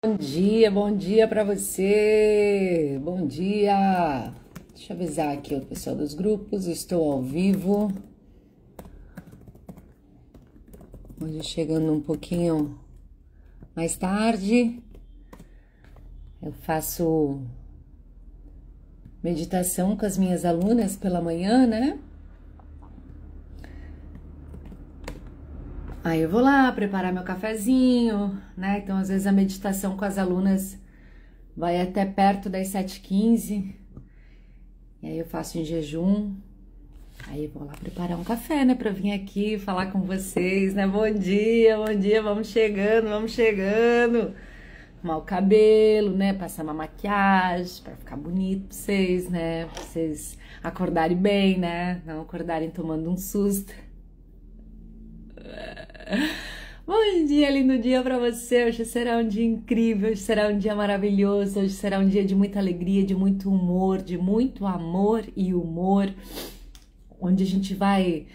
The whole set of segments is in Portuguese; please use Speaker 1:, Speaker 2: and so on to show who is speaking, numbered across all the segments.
Speaker 1: Bom dia para você. Bom dia. Deixa eu avisar aqui o pessoal dos grupos. Estou ao vivo. Hoje chegando um pouquinho mais tarde. Eu faço meditação com as minhas alunas pela manhã, né? Aí eu vou lá preparar meu cafezinho, né? Então, às vezes, a meditação com as alunas vai até perto das 7h15. E aí eu faço em jejum. Aí eu vou lá preparar um café, né? Pra vir aqui falar com vocês, né? Bom dia, vamos chegando, vamos chegando. Arrumar o cabelo, né? Passar uma maquiagem pra ficar bonito pra vocês, né? Pra vocês acordarem bem, né? Não acordarem tomando um susto. Bom dia, lindo dia para você. Hoje será um dia incrível, hoje será um dia maravilhoso, hoje será um dia de muita alegria, de muito humor, de muito amor e humor, onde a gente vai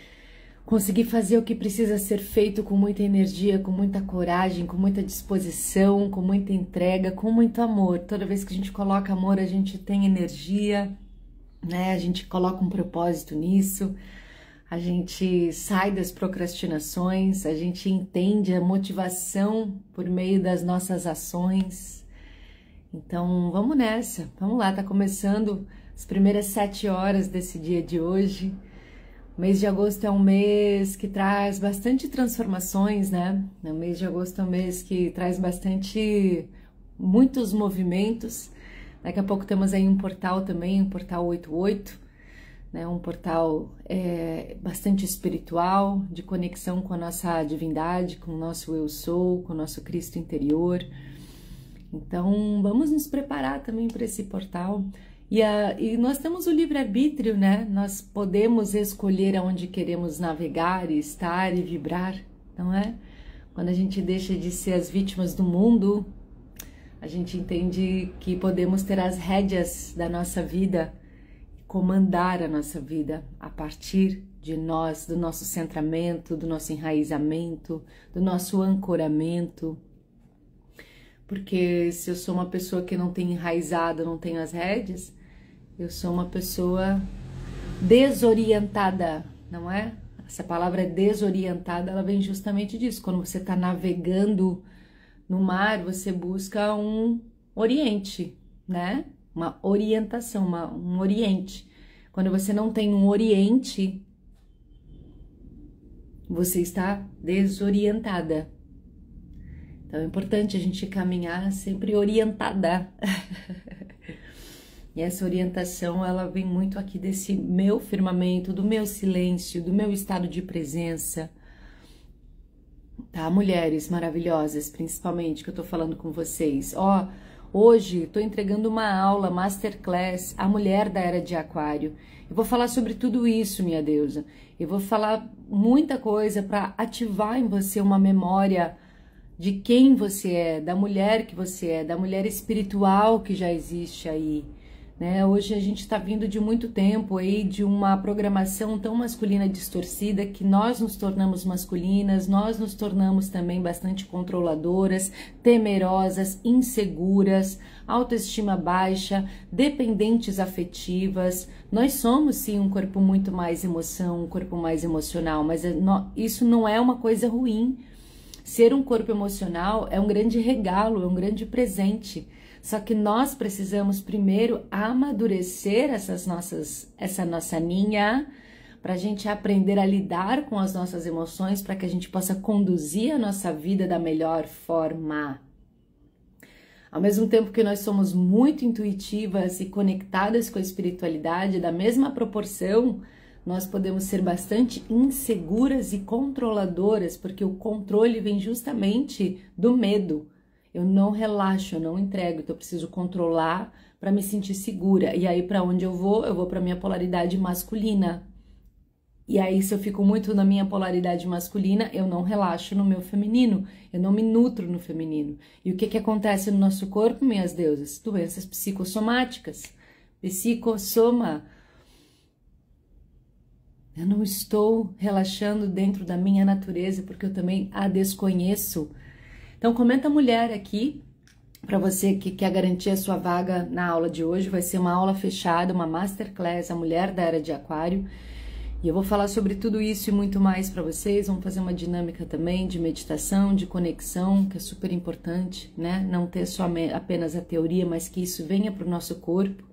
Speaker 1: conseguir fazer o que precisa ser feito com muita energia, com muita coragem, com muita disposição, com muita entrega, com muito amor. Toda vez que a gente coloca amor, a gente tem energia, né? A gente coloca um propósito nisso. A gente sai das procrastinações, a gente entende a motivação por meio das nossas ações. Então, vamos nessa, vamos lá, tá começando as primeiras 7 horas desse dia de hoje. O mês de agosto é um mês que traz bastante transformações, né? O mês de agosto é um mês que traz muitos movimentos. Daqui a pouco temos aí um portal também, um portal 88. Né, um portal bastante espiritual, de conexão com a nossa divindade, com o nosso eu sou, com o nosso Cristo interior. Então, vamos nos preparar também para esse portal. E nós temos o livre-arbítrio, né? Nós podemos escolher aonde queremos navegar, e estar e vibrar, não é? Quando a gente deixa de ser as vítimas do mundo, a gente entende que podemos ter as rédeas da nossa vida, comandar a nossa vida a partir de nós, do nosso centramento, do nosso enraizamento, do nosso ancoramento. Porque se eu sou uma pessoa que não tem enraizado, não tenho as rédeas, eu sou uma pessoa desorientada, não é? Essa palavra desorientada, ela vem justamente disso. Quando você está navegando no mar, você busca um oriente, né? Uma orientação, um oriente. Quando você não tem um oriente, você está desorientada. Então é importante a gente caminhar sempre orientada. E essa orientação, ela vem muito aqui desse meu firmamento, do meu silêncio, do meu estado de presença. Tá, mulheres maravilhosas, principalmente, que eu tô falando com vocês. Hoje estou entregando uma aula, masterclass, a mulher da era de Aquário. Eu vou falar sobre tudo isso, minha deusa. Eu vou falar muita coisa para ativar em você uma memória de quem você é, da mulher que você é, da mulher espiritual que já existe aí. Né? Hoje a gente está vindo de muito tempo aí de uma programação tão masculina distorcida que nós nos tornamos masculinas, nós nos tornamos também bastante controladoras, temerosas, inseguras, autoestima baixa, dependentes afetivas. Nós somos sim um corpo muito mais emoção, um corpo mais emocional, mas isso não é uma coisa ruim. Ser um corpo emocional é um grande regalo, é um grande presente. Só que nós precisamos primeiro amadurecer essa nossa ninha, para a gente aprender a lidar com as nossas emoções, para que a gente possa conduzir a nossa vida da melhor forma. Ao mesmo tempo que nós somos muito intuitivas e conectadas com a espiritualidade, da mesma proporção, nós podemos ser bastante inseguras e controladoras, porque o controle vem justamente do medo. Eu não relaxo, eu não entrego, então eu preciso controlar para me sentir segura. E aí, para onde eu vou para minha polaridade masculina. E aí, se eu fico muito na minha polaridade masculina, eu não relaxo no meu feminino, eu não me nutro no feminino. E o que que acontece no nosso corpo, minhas deusas? Doenças psicossomáticas. Psicossoma. Eu não estou relaxando dentro da minha natureza, porque eu também a desconheço. Então, comenta mulher aqui, Para você que quer garantir a sua vaga na aula de hoje, vai ser uma aula fechada, uma masterclass, a mulher da era de Aquário. E eu vou falar sobre tudo isso e muito mais para vocês. Vamos fazer uma dinâmica também de meditação, de conexão, que é super importante, né? Não ter só apenas a teoria, mas que isso venha para o nosso corpo.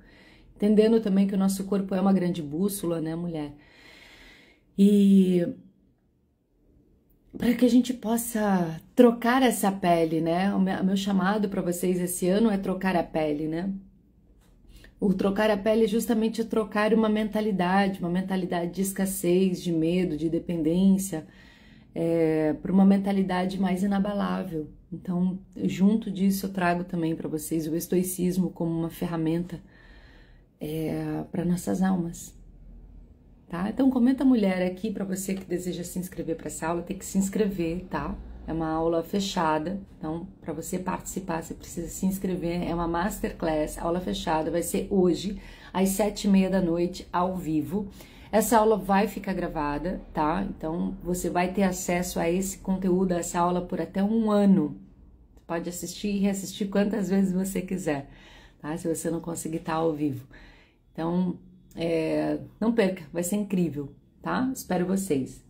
Speaker 1: Entendendo também que o nosso corpo é uma grande bússola, né, mulher? E para que a gente possa trocar essa pele, né? O meu chamado para vocês esse ano é trocar a pele, né? O trocar a pele é justamente trocar uma mentalidade de escassez, de medo, de dependência, para uma mentalidade mais inabalável. Então, junto disso, eu trago também para vocês o estoicismo como uma ferramenta para nossas almas. Tá? Então, comenta mulher aqui, para você que deseja se inscrever para essa aula, tem que se inscrever, tá? É uma aula fechada, então para você participar você precisa se inscrever, é uma masterclass, aula fechada, vai ser hoje às 7h30 da noite, ao vivo. Essa aula vai ficar gravada, tá? Então você vai ter acesso a esse conteúdo, a essa aula por até 1 ano. Você pode assistir e reassistir quantas vezes você quiser, tá? Se você não conseguir estar ao vivo. Então, não perca, vai ser incrível, tá? Espero vocês.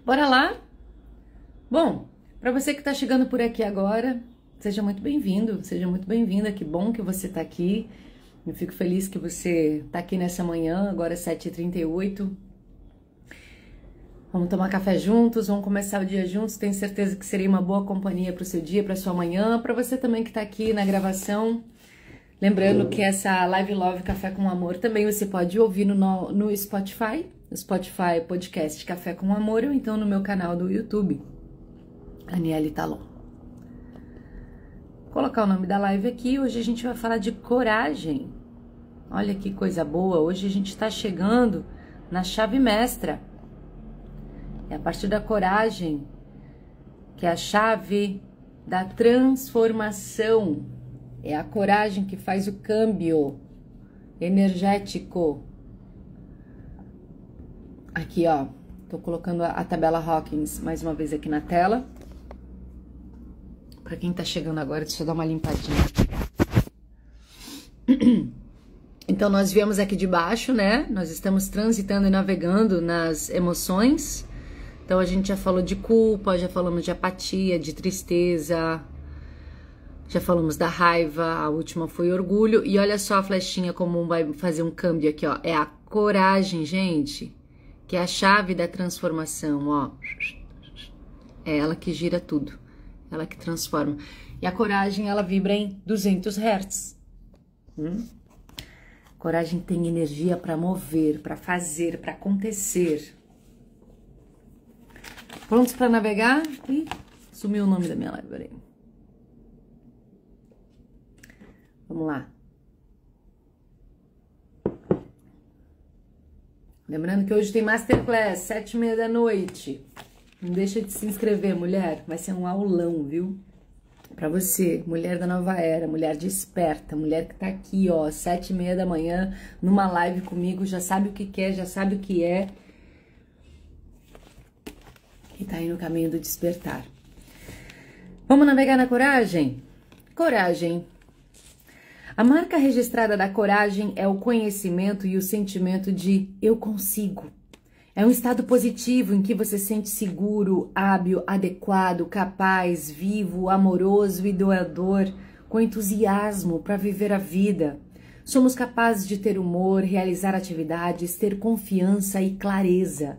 Speaker 1: Bora lá? Bom, para você que está chegando por aqui agora, seja muito bem-vindo, seja muito bem-vinda, que bom que você está aqui. Eu fico feliz que você está aqui nessa manhã, agora é 7h38. Vamos tomar café juntos, vamos começar o dia juntos, tenho certeza que seria uma boa companhia para o seu dia, para sua manhã, para você também que está aqui na gravação. Lembrando que essa Live Love Café com Amor também você pode ouvir no Spotify, Podcast Café com Amor, ou então no meu canal do YouTube, Aniele Talon. Vou colocar o nome da live aqui, hoje a gente vai falar de coragem. Olha que coisa boa, hoje a gente está chegando na chave mestra. É a partir da coragem, que é a chave da transformação. É a coragem que faz o câmbio energético. Aqui, ó, tô colocando a tabela Hawkins mais uma vez aqui na tela. Para quem tá chegando agora, deixa eu dar uma limpadinha. Então, nós viemos aqui de baixo, né? Nós estamos transitando e navegando nas emoções. Então, a gente já falou de culpa, já falamos de apatia, de tristeza, já falamos da raiva, a última foi orgulho. E olha só a flechinha como vai fazer um câmbio aqui, ó. É a coragem, gente, que é a chave da transformação, ó. É ela que gira tudo, ela que transforma. E a coragem, ela vibra em 200 Hz. Coragem tem energia para mover, para fazer, para acontecer. Prontos para navegar? Ih, sumiu o nome da minha live, peraí. Vamos lá. Lembrando que hoje tem Masterclass, 7h30 da noite. Não deixa de se inscrever, mulher. Vai ser um aulão, viu? Pra você, mulher da nova era, mulher desperta, mulher que tá aqui, ó, 7h30 da manhã, numa live comigo, já sabe o que quer, já sabe o que é. E tá aí no caminho do despertar. Vamos navegar na coragem? Coragem. A marca registrada da coragem é o conhecimento e o sentimento de eu consigo. É um estado positivo em que você se sente seguro, hábil, adequado, capaz, vivo, amoroso e doador, com entusiasmo para viver a vida. Somos capazes de ter humor, realizar atividades, ter confiança e clareza.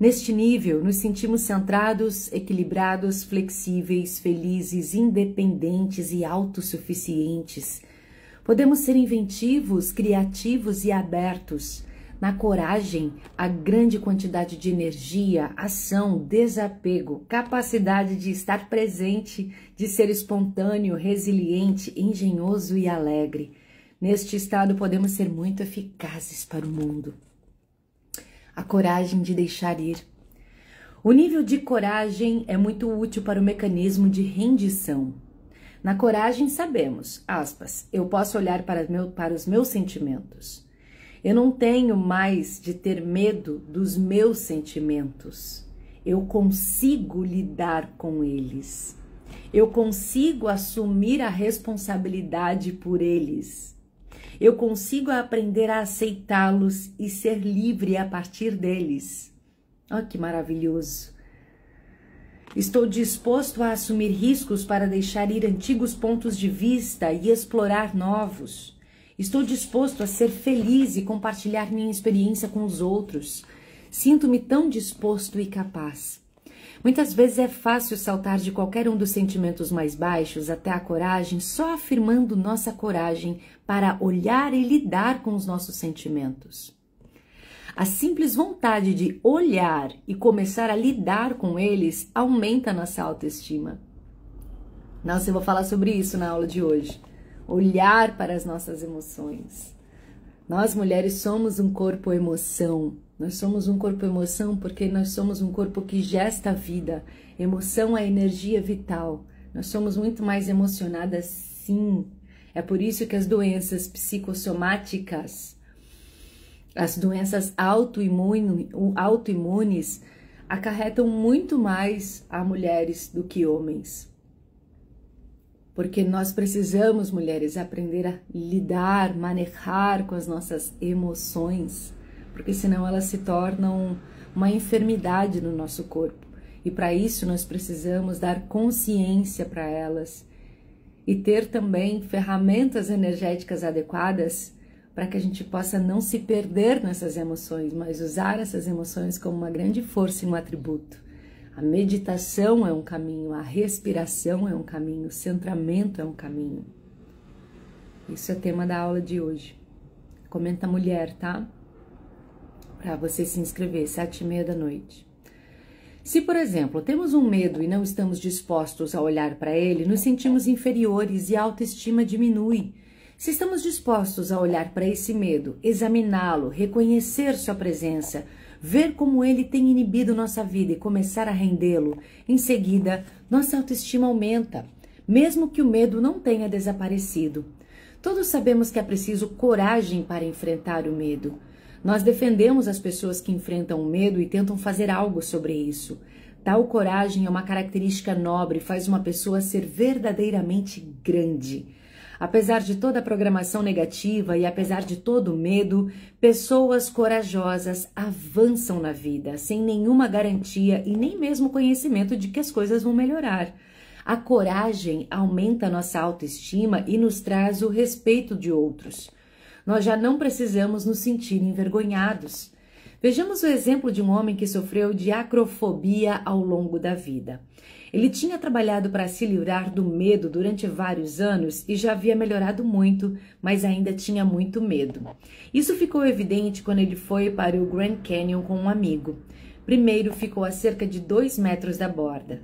Speaker 1: Neste nível, nos sentimos centrados, equilibrados, flexíveis, felizes, independentes e autossuficientes. Podemos ser inventivos, criativos e abertos. Na coragem, a grande quantidade de energia, ação, desapego, capacidade de estar presente, de ser espontâneo, resiliente, engenhoso e alegre. Neste estado, podemos ser muito eficazes para o mundo. A coragem de deixar ir. O nível de coragem é muito útil para o mecanismo de rendição. Na coragem sabemos, aspas, eu posso olhar para os meus sentimentos. Eu não tenho mais de ter medo dos meus sentimentos. eu consigo lidar com eles. Eu consigo assumir a responsabilidade por eles. Eu consigo aprender a aceitá-los e ser livre a partir deles. Olha que maravilhoso. Estou disposto a assumir riscos para deixar ir antigos pontos de vista e explorar novos. Estou disposto a ser feliz e compartilhar minha experiência com os outros. Sinto-me tão disposto e capaz. Muitas vezes é fácil saltar de qualquer um dos sentimentos mais baixos até a coragem, só afirmando nossa coragem para olhar e lidar com os nossos sentimentos. A simples vontade de olhar e começar a lidar com eles aumenta nossa autoestima. Nossa, eu vou falar sobre isso na aula de hoje. Olhar para as nossas emoções. Nós, mulheres, somos um corpo-emoção. Nós somos um corpo-emoção porque nós somos um corpo que gesta a vida. Emoção é energia vital. Nós somos muito mais emocionadas, sim. É por isso que as doenças psicossomáticas, as doenças autoimunes, acarretam muito mais a mulheres do que homens. Porque nós precisamos, mulheres, aprender a lidar, manejar com as nossas emoções, porque senão elas se tornam uma enfermidade no nosso corpo. E para isso nós precisamos dar consciência para elas e ter também ferramentas energéticas adequadas para que a gente possa não se perder nessas emoções, mas usar essas emoções como uma grande força e um atributo. A meditação é um caminho, a respiração é um caminho, o centramento é um caminho. Isso é tema da aula de hoje. Comenta mulher, tá? Para você se inscrever, 7h30 da noite. Se, por exemplo, temos um medo e não estamos dispostos a olhar para ele, nos sentimos inferiores e a autoestima diminui. Se estamos dispostos a olhar para esse medo, examiná-lo, reconhecer sua presença, ver como ele tem inibido nossa vida e começar a rendê-lo, em seguida, nossa autoestima aumenta, mesmo que o medo não tenha desaparecido. Todos sabemos que é preciso coragem para enfrentar o medo. Nós defendemos as pessoas que enfrentam o medo e tentam fazer algo sobre isso. Tal coragem é uma característica nobre e faz uma pessoa ser verdadeiramente grande. Apesar de toda a programação negativa e apesar de todo o medo, pessoas corajosas avançam na vida, sem nenhuma garantia e nem mesmo conhecimento de que as coisas vão melhorar. A coragem aumenta nossa autoestima e nos traz o respeito de outros. Nós já não precisamos nos sentir envergonhados. Vejamos o exemplo de um homem que sofreu de acrofobia ao longo da vida. Ele tinha trabalhado para se livrar do medo durante vários anos e já havia melhorado muito, mas ainda tinha muito medo. Isso ficou evidente quando ele foi para o Grand Canyon com um amigo. Primeiro ficou a cerca de 2 metros da borda.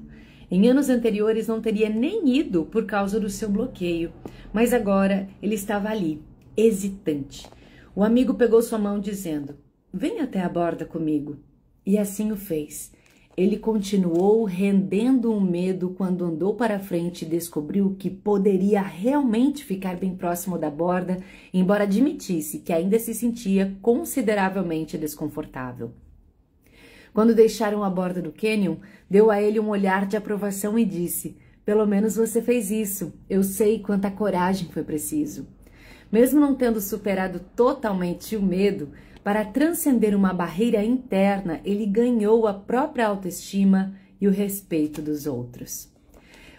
Speaker 1: Em anos anteriores não teria nem ido por causa do seu bloqueio, mas agora ele estava ali, hesitante. O amigo pegou sua mão dizendo: "Vem até a borda comigo." E assim o fez. Ele continuou rendendo o medo quando andou para frente e descobriu que poderia realmente ficar bem próximo da borda, embora admitisse que ainda se sentia consideravelmente desconfortável. Quando deixaram a borda do cânion, deu a ele um olhar de aprovação e disse: "Pelo menos você fez isso. Eu sei quanta coragem foi preciso." Mesmo não tendo superado totalmente o medo, para transcender uma barreira interna, ele ganhou a própria autoestima e o respeito dos outros.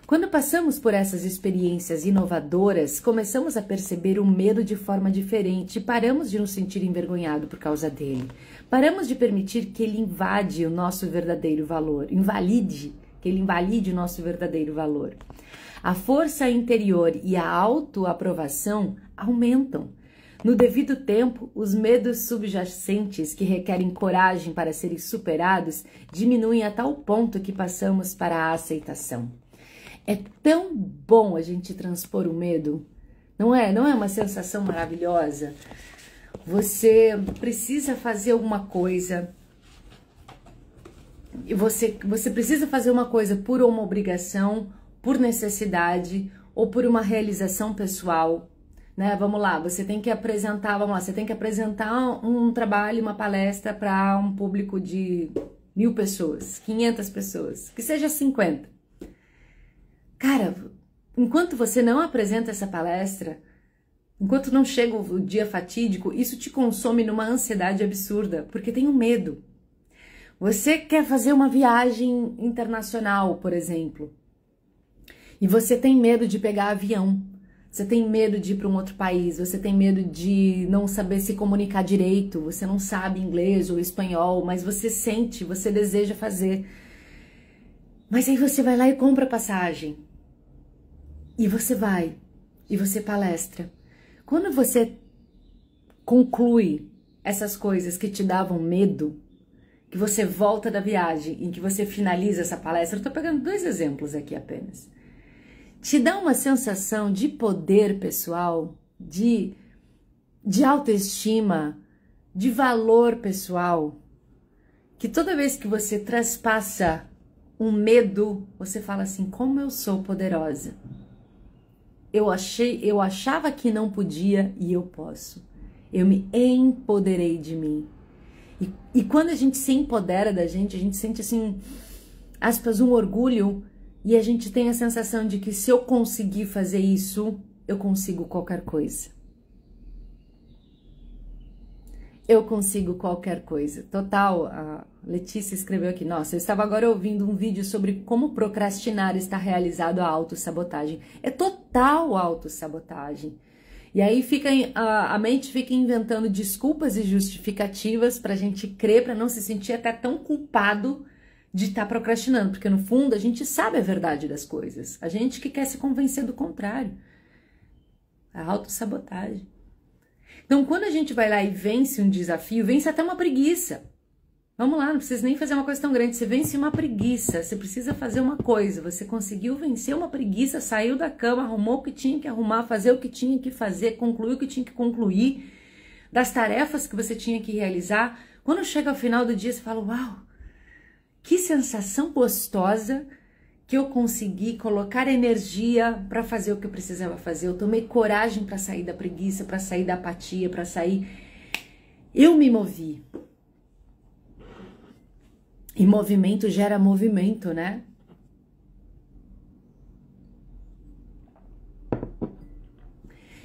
Speaker 1: Quando passamos por essas experiências inovadoras, começamos a perceber o medo de forma diferente e paramos de nos sentir envergonhados por causa dele. Paramos de permitir que ele invade o nosso verdadeiro valor, que ele invalide o nosso verdadeiro valor. A força interior e a autoaprovação aumentam. No devido tempo, os medos subjacentes que requerem coragem para serem superados diminuem a tal ponto que passamos para a aceitação. É tão bom a gente transpor o medo, não é? Não é uma sensação maravilhosa? Você precisa fazer alguma coisa, você precisa fazer uma coisa por uma obrigação, por necessidade ou por uma realização pessoal. Né? Vamos lá, você tem que apresentar um trabalho, uma palestra para um público de 1000 pessoas, 500 pessoas, que seja 50. Cara, enquanto você não apresenta essa palestra, enquanto não chega o dia fatídico, isso te consome numa ansiedade absurda, porque tem um medo. Você quer fazer uma viagem internacional, por exemplo, e você tem medo de pegar avião, você tem medo de ir para um outro país, você tem medo de não saber se comunicar direito, você não sabe inglês ou espanhol, mas você sente, você deseja fazer. Mas aí você vai lá e compra passagem. E você vai, e você palestra. Quando você conclui essas coisas que te davam medo, que você volta da viagem, em que você finaliza essa palestra, eu tô pegando 2 exemplos aqui apenas. Te dá uma sensação de poder pessoal, de autoestima, de valor pessoal, que toda vez que você traspassa um medo, você fala assim, como eu sou poderosa. Eu achava que não podia e eu posso. Eu me empoderei de mim. E quando a gente se empodera da gente sente assim, aspas, um orgulho, e a gente tem a sensação de que se eu conseguir fazer isso, eu consigo qualquer coisa. Eu consigo qualquer coisa. Total, a Letícia escreveu aqui, nossa, eu estava agora ouvindo um vídeo sobre como procrastinar está realizado a autossabotagem. É total autossabotagem. E aí a mente fica inventando desculpas e justificativas pra gente crer, pra não se sentir até tão culpado de estar procrastinando, porque no fundo a gente sabe a verdade das coisas. A gente que quer se convencer do contrário. A autossabotagem. Então, quando a gente vai lá e vence um desafio, vence até uma preguiça. Vamos lá, não precisa nem fazer uma coisa tão grande. Você vence uma preguiça, você precisa fazer uma coisa. Você conseguiu vencer uma preguiça, saiu da cama, arrumou o que tinha que arrumar, fazer o que tinha que fazer, concluir o que tinha que concluir, das tarefas que você tinha que realizar. Quando chega ao final do dia, você fala, uau, que sensação gostosa que eu consegui colocar energia para fazer o que eu precisava fazer. Eu tomei coragem para sair da preguiça, para sair da apatia, para sair... Eu me movi. E movimento gera movimento, né?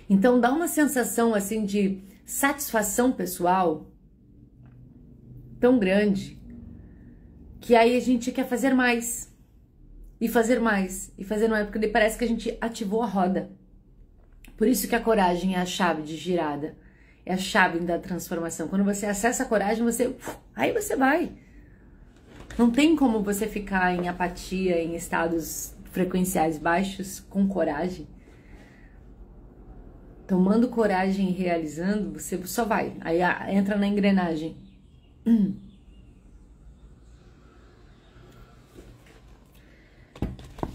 Speaker 1: Então dá uma sensação assim de satisfação pessoal tão grande que aí a gente quer fazer mais. E fazer mais, e fazer mais, porque parece que a gente ativou a roda. Por isso que a coragem é a chave de girada, é a chave da transformação. Quando você acessa a coragem, aí você vai. Não tem como você ficar em apatia, em estados frequenciais baixos, com coragem. Tomando coragem e realizando, você só vai. Aí entra na engrenagem.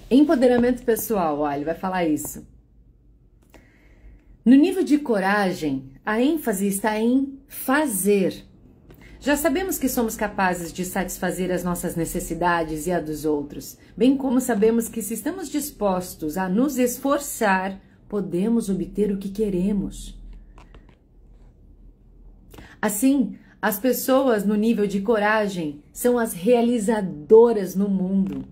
Speaker 1: Empoderamento pessoal, olha, ele vai falar isso. No nível de coragem, a ênfase está em fazer. Já sabemos que somos capazes de satisfazer as nossas necessidades e a dos outros, bem como sabemos que se estamos dispostos a nos esforçar, podemos obter o que queremos. Assim, as pessoas no nível de coragem são as realizadoras no mundo.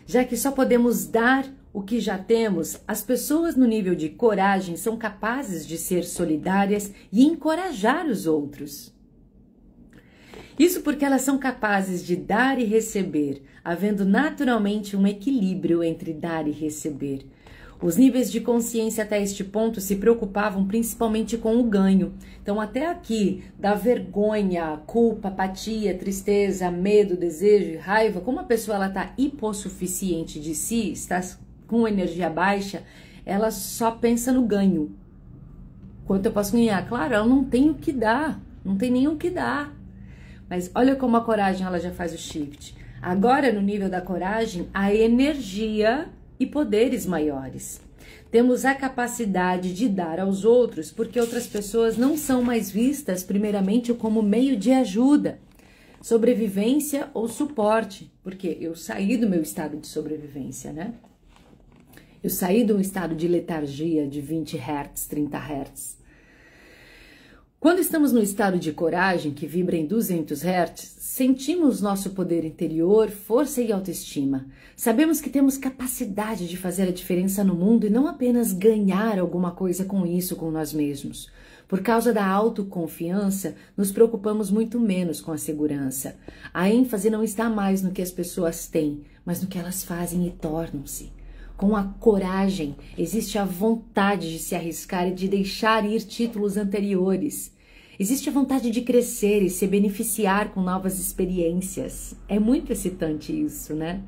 Speaker 1: Já que só podemos dar o que já temos, as pessoas no nível de coragem são capazes de ser solidárias e encorajar os outros. Isso porque elas são capazes de dar e receber, havendo naturalmente um equilíbrio entre dar e receber. Os níveis de consciência até este ponto se preocupavam principalmente com o ganho. Então, até aqui, da vergonha, culpa, apatia, tristeza, medo, desejo e raiva, como a pessoa está hipossuficiente de si, está com energia baixa, ela só pensa no ganho. Quanto eu posso ganhar? Claro, ela não tem o que dar, não tem nem o que dar. Mas olha como a coragem ela já faz o shift. Agora, no nível da coragem, a energia e poderes maiores. Temos a capacidade de dar aos outros porque outras pessoas não são mais vistas primeiramente como meio de ajuda, sobrevivência ou suporte, porque eu saí do meu estado de sobrevivência, né? Eu saí de um estado de letargia de 20 Hz, 30 Hz. Quando estamos no estado de coragem, que vibra em 200 Hz, sentimos nosso poder interior, força e autoestima. Sabemos que temos capacidade de fazer a diferença no mundo e não apenas ganhar alguma coisa com isso, com nós mesmos. Por causa da autoconfiança, nos preocupamos muito menos com a segurança. A ênfase não está mais no que as pessoas têm, mas no que elas fazem e tornam-se. Com a coragem, existe a vontade de se arriscar e de deixar ir títulos anteriores. Existe a vontade de crescer e se beneficiar com novas experiências. É muito excitante isso, né?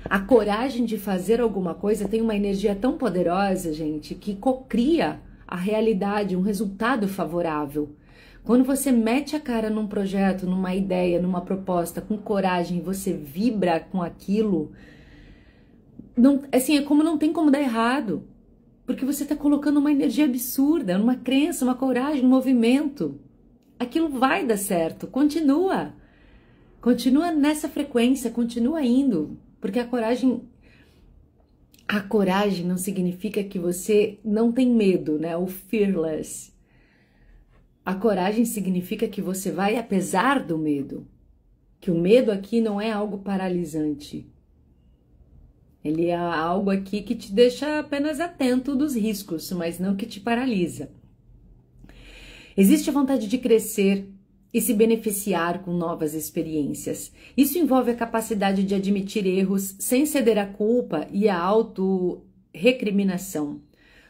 Speaker 1: A coragem de fazer alguma coisa tem uma energia tão poderosa, gente, que cocria a realidade, um resultado favorável. Quando você mete a cara num projeto, numa ideia, numa proposta, com coragem, e você vibra com aquilo, não, assim, é como não tem como dar errado. Porque você está colocando uma energia absurda, uma crença, uma coragem, um movimento. Aquilo vai dar certo. Continua. Continua nessa frequência, continua indo. Porque a coragem não significa que você não tem medo, né? O fearless. A coragem significa que você vai apesar do medo. Que o medo aqui não é algo paralisante. Ele é algo aqui que te deixa apenas atento dos riscos, mas não que te paralisa. Existe a vontade de crescer e se beneficiar com novas experiências. Isso envolve a capacidade de admitir erros sem ceder à culpa e à auto-recriminação.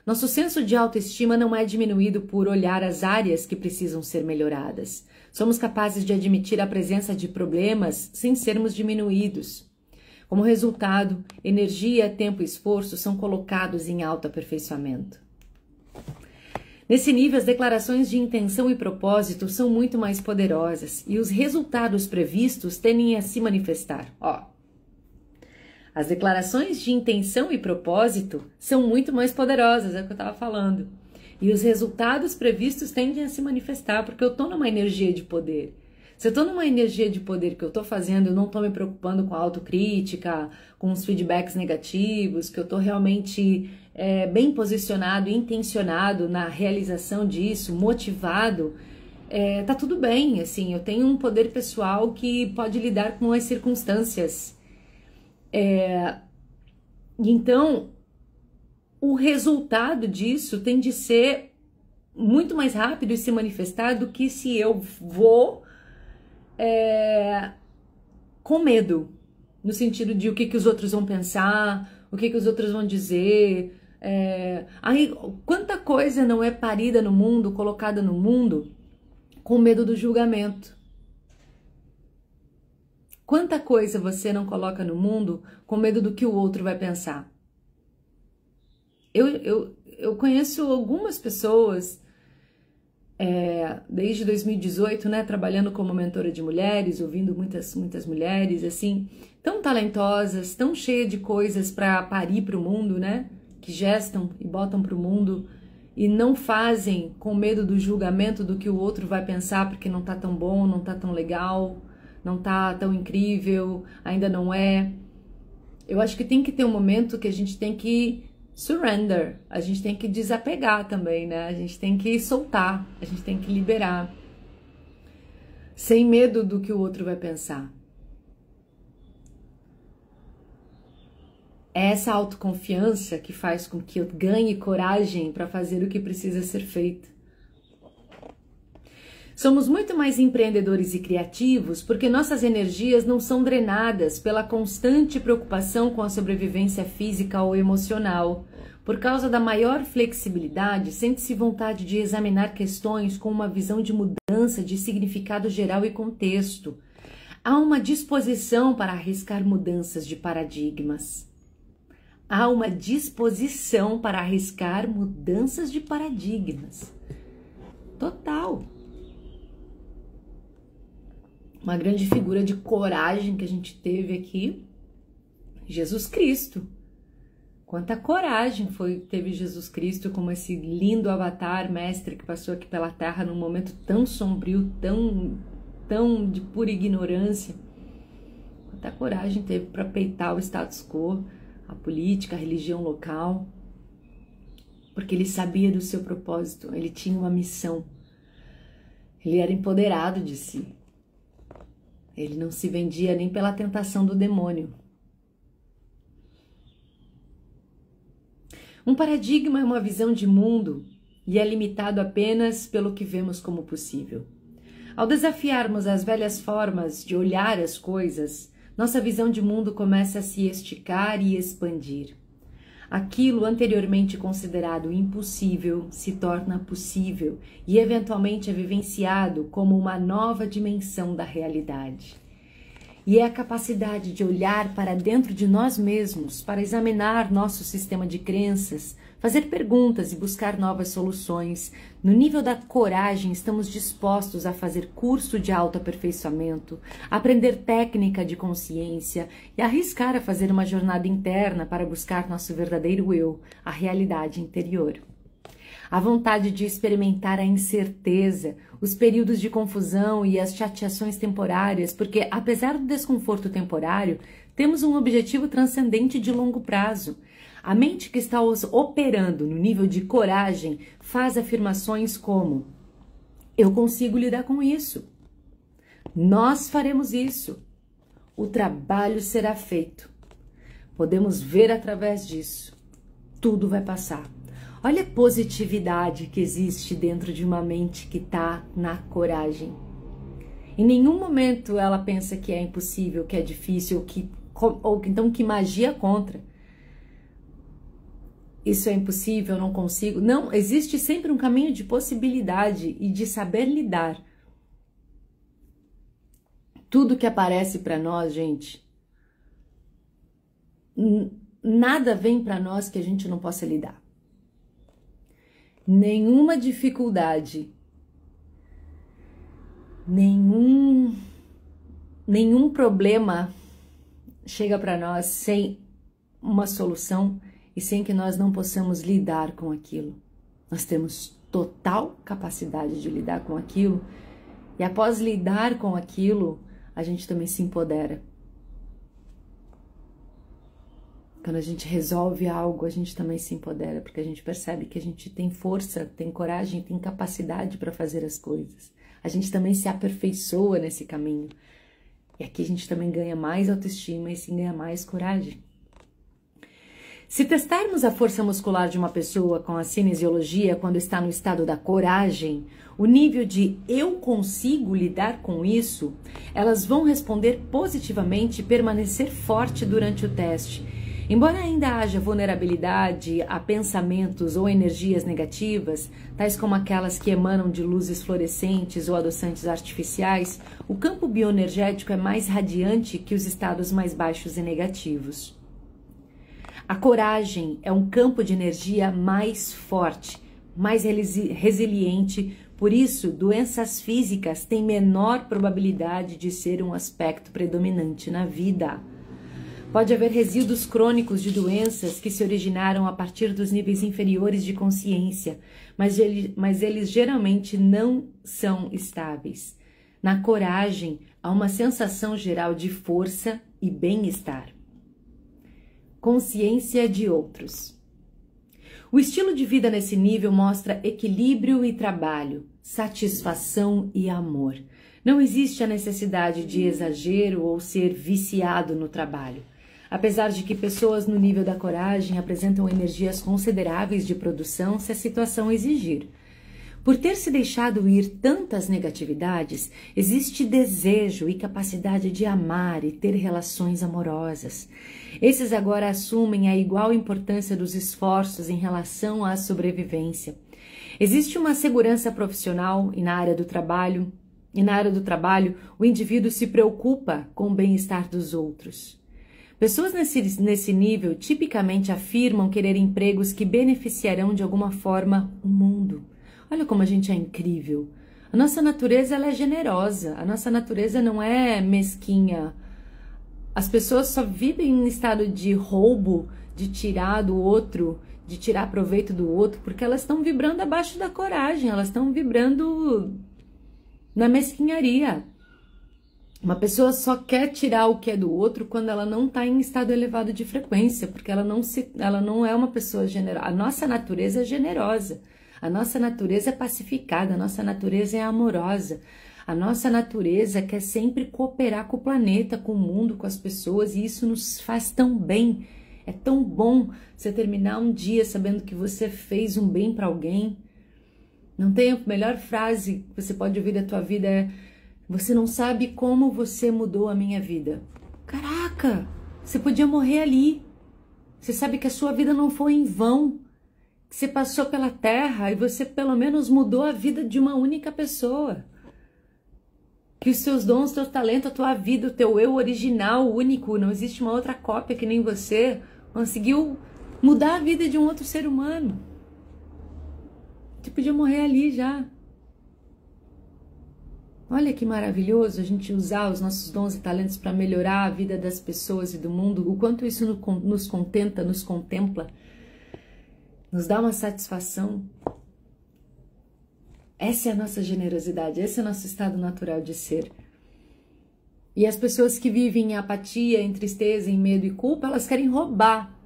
Speaker 1: Nosso senso de autoestima não é diminuído por olhar as áreas que precisam ser melhoradas. Somos capazes de admitir a presença de problemas sem sermos diminuídos. Como resultado, energia, tempo e esforço são colocados em autoaperfeiçoamento. Nesse nível, as declarações de intenção e propósito são muito mais poderosas e os resultados previstos tendem a se manifestar. As declarações de intenção e propósito são muito mais poderosas, é o que eu estava falando. E os resultados previstos tendem a se manifestar porque eu estou numa energia de poder. Se eu estou numa energia de poder que eu estou fazendo, eu não estou me preocupando com a autocrítica, com os feedbacks negativos, que eu estou realmente bem posicionado, intencionado na realização disso, motivado, tá tudo bem, assim, eu tenho um poder pessoal que pode lidar com as circunstâncias. Então, o resultado disso tem de ser muito mais rápido e se manifestar do que se eu vou com medo, no sentido de o que os outros vão pensar, o que os outros vão dizer. Aí, quanta coisa não é parida no mundo, colocada no mundo, com medo do julgamento. Quanta coisa você não coloca no mundo com medo do que o outro vai pensar. Eu conheço algumas pessoas desde 2018, né, trabalhando como mentora de mulheres, ouvindo muitas mulheres, assim, tão talentosas, tão cheias de coisas para parir para o mundo, né, que gestam e botam para o mundo e não fazem com medo do julgamento do que o outro vai pensar porque não tá tão bom, não tá tão legal, não tá tão incrível, ainda não é. Eu acho que tem que ter um momento que a gente tem que surrender, a gente tem que desapegar também, né? A gente tem que soltar, a gente tem que liberar, sem medo do que o outro vai pensar. É essa autoconfiança que faz com que eu ganhe coragem para fazer o que precisa ser feito. Somos muito mais empreendedores e criativos porque nossas energias não são drenadas pela constante preocupação com a sobrevivência física ou emocional. Por causa da maior flexibilidade, sente-se vontade de examinar questões com uma visão de mudança de significado geral e contexto. Há uma disposição para arriscar mudanças de paradigmas. Há uma disposição para arriscar mudanças de paradigmas. Total. Uma grande figura de coragem que a gente teve aqui, Jesus Cristo. Quanta coragem teve Jesus Cristo como esse lindo avatar mestre que passou aqui pela Terra num momento tão sombrio, tão de pura ignorância. Quanta coragem teve para peitar o status quo, a política, a religião local, porque ele sabia do seu propósito, ele tinha uma missão. Ele era empoderado de si. Ele não se vendia nem pela tentação do demônio. Um paradigma é uma visão de mundo e é limitado apenas pelo que vemos como possível. Ao desafiarmos as velhas formas de olhar as coisas, nossa visão de mundo começa a se esticar e expandir. Aquilo anteriormente considerado impossível se torna possível e eventualmente é vivenciado como uma nova dimensão da realidade. E é a capacidade de olhar para dentro de nós mesmos, para examinar nosso sistema de crenças, fazer perguntas e buscar novas soluções. No nível da coragem, estamos dispostos a fazer curso de autoaperfeiçoamento, aprender técnica de consciência e arriscar a fazer uma jornada interna para buscar nosso verdadeiro eu, a realidade interior. A vontade de experimentar a incerteza, os períodos de confusão e as chateações temporárias, porque apesar do desconforto temporário, temos um objetivo transcendente de longo prazo. A mente que está operando no nível de coragem faz afirmações como: eu consigo lidar com isso. Nós faremos isso. O trabalho será feito. Podemos ver através disso. Tudo vai passar. Olha a positividade que existe dentro de uma mente que está na coragem. Em nenhum momento ela pensa que é impossível, que é difícil, ou então que magia contra. Isso é impossível, eu não consigo. Não, existe sempre um caminho de possibilidade e de saber lidar. Tudo que aparece para nós, gente, nada vem para nós que a gente não possa lidar. Nenhuma dificuldade, nenhum problema chega para nós sem uma solução e sem que nós não possamos lidar com aquilo. Nós temos total capacidade de lidar com aquilo e após lidar com aquilo, a gente também se empodera. Quando a gente resolve algo, a gente também se empodera, porque a gente percebe que a gente tem força, tem coragem, tem capacidade para fazer as coisas. A gente também se aperfeiçoa nesse caminho. E aqui a gente também ganha mais autoestima e se ganha mais coragem. Se testarmos a força muscular de uma pessoa com a cinesiologia quando está no estado da coragem, o nível de eu consigo lidar com isso, elas vão responder positivamente e permanecer forte durante o teste. Embora ainda haja vulnerabilidade a pensamentos ou energias negativas, tais como aquelas que emanam de luzes fluorescentes ou adoçantes artificiais, o campo bioenergético é mais radiante que os estados mais baixos e negativos. A coragem é um campo de energia mais forte, mais resiliente, por isso doenças físicas têm menor probabilidade de ser um aspecto predominante na vida. Pode haver resíduos crônicos de doenças que se originaram a partir dos níveis inferiores de consciência, mas eles geralmente não são estáveis. Na coragem, há uma sensação geral de força e bem-estar. Consciência de outros. O estilo de vida nesse nível mostra equilíbrio e trabalho, satisfação e amor. Não existe a necessidade de exagero ou ser viciado no trabalho. Apesar de que pessoas no nível da coragem apresentam energias consideráveis de produção se a situação exigir. Por ter se deixado ir tantas negatividades, existe desejo e capacidade de amar e ter relações amorosas. Esses agora assumem a igual importância dos esforços em relação à sobrevivência. Existe uma segurança profissional e na área do trabalho, o indivíduo se preocupa com o bem-estar dos outros. Pessoas nesse nível tipicamente afirmam querer empregos que beneficiarão de alguma forma o mundo. Olha como a gente é incrível. A nossa natureza ela é generosa, a nossa natureza não é mesquinha. As pessoas só vivem em estado de roubo, de tirar do outro, de tirar proveito do outro, porque elas estão vibrando abaixo da coragem, elas estão vibrando na mesquinharia. Uma pessoa só quer tirar o que é do outro quando ela não está em estado elevado de frequência, porque ela não é uma pessoa generosa. A nossa natureza é generosa. A nossa natureza é pacificada, a nossa natureza é amorosa. A nossa natureza quer sempre cooperar com o planeta, com o mundo, com as pessoas, e isso nos faz tão bem. É tão bom você terminar um dia sabendo que você fez um bem para alguém. Não tem a melhor frase que você pode ouvir da tua vida é: você não sabe como você mudou a minha vida. Caraca, você podia morrer ali. Você sabe que a sua vida não foi em vão. Que você passou pela terra e você pelo menos mudou a vida de uma única pessoa. Que os seus dons, teu talento, a tua vida, o teu eu original, único, não existe uma outra cópia que nem você, conseguiu mudar a vida de um outro ser humano. Você podia morrer ali já. Olha que maravilhoso a gente usar os nossos dons e talentos para melhorar a vida das pessoas e do mundo, o quanto isso nos contenta, nos contempla, nos dá uma satisfação. Essa é a nossa generosidade, esse é o nosso estado natural de ser. E as pessoas que vivem em apatia, em tristeza, em medo e culpa, elas querem roubar,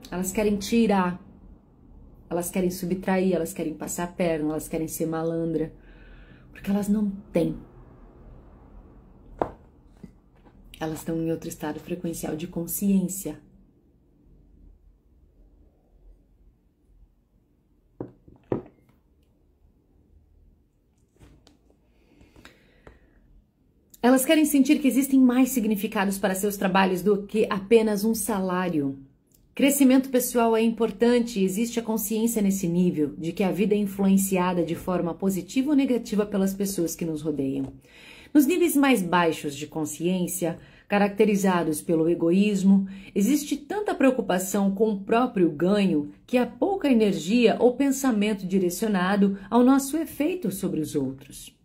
Speaker 1: elas querem tirar, elas querem subtrair, elas querem passar a perna, elas querem ser malandra, porque elas não têm. Elas estão em outro estado frequencial de consciência. Elas querem sentir que existem mais significados para seus trabalhos do que apenas um salário. Crescimento pessoal é importante e existe a consciência nesse nível de que a vida é influenciada de forma positiva ou negativa pelas pessoas que nos rodeiam. Nos níveis mais baixos de consciência, caracterizados pelo egoísmo, existe tanta preocupação com o próprio ganho que há pouca energia ou pensamento direcionado ao nosso efeito sobre os outros.